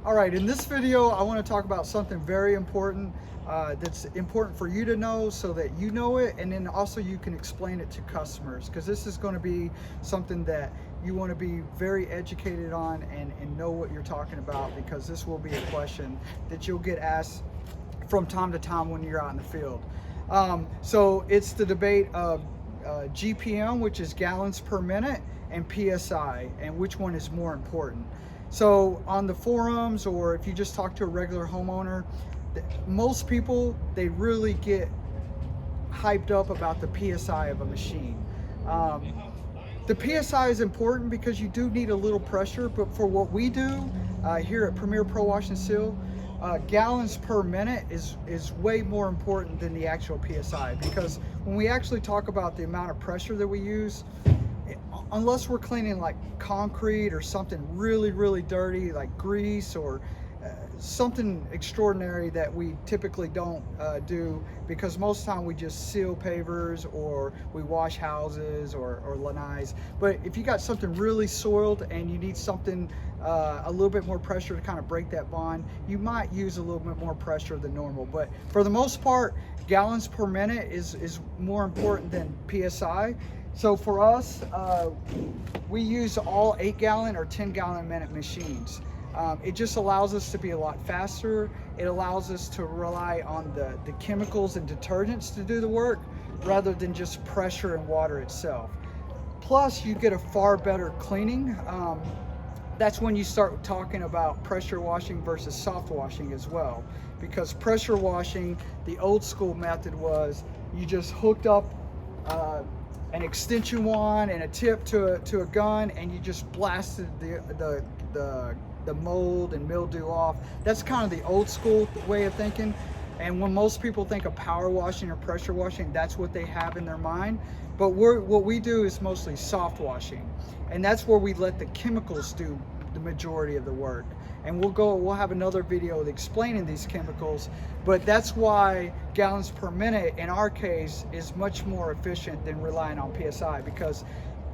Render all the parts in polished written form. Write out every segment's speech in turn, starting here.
All right, in this video, I want to talk about something very important that's important for you to know so that you know it, and then also you can explain it to customers, because this is going to be something that you want to be very educated on and know what you're talking about, because this will be a question that you'll get asked from time to time when you're out in the field. So it's the debate of GPM, which is gallons per minute, and PSI, and which one is more important. So on the forums, or if you just talk to a regular homeowner, most people, they really get hyped up about the PSI of a machine. Um, the PSI is important because you do need a little pressure, but for what we do here at Premier Pro Wash and Seal, gallons per minute is way more important than the actual PSI, because when we actually talk about the amount of pressure that we use, unless we're cleaning like concrete or something really dirty like grease, or something extraordinary that we typically don't do, because most of the time we just seal pavers or we wash houses or lanais. But if you got something really soiled and you need something a little bit more pressure to kind of break that bond, you might use a little bit more pressure than normal. But for the most part, gallons per minute is more important than PSI. So for us, we use all 8-gallon or 10-gallon minute machines. It just allows us to be a lot faster. It allows us to rely on the chemicals and detergents to do the work, rather than just pressure and water itself. Plus, you get a far better cleaning. That's when you start talking about pressure washing versus soft washing as well. Because pressure washing, the old school method was you just hooked up an extension wand and a tip to a gun, and you just blasted the mold and mildew off. That's kind of the old school way of thinking. And when most people think of power washing or pressure washing, that's what they have in their mind. But what we do is mostly soft washing, and that's where we let the chemicals do the majority of the work. And we'll have another video explaining these chemicals, but that's why gallons per minute in our case is much more efficient than relying on PSI, because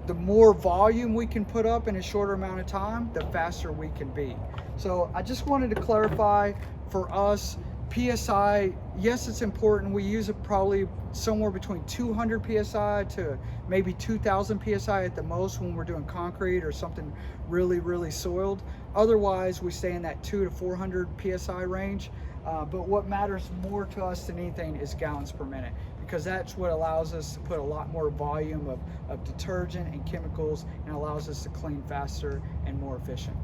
the more volume we can put up in a shorter amount of time, the faster we can be. So I just wanted to clarify, for us, PSI, yes, it's important. We use it probably somewhere between 200 PSI to maybe 2,000 PSI at the most when we're doing concrete or something really soiled. Otherwise, we stay in that 200 to 400 PSI range. But what matters more to us than anything is gallons per minute, because that's what allows us to put a lot more volume of detergent and chemicals, and allows us to clean faster and more efficient.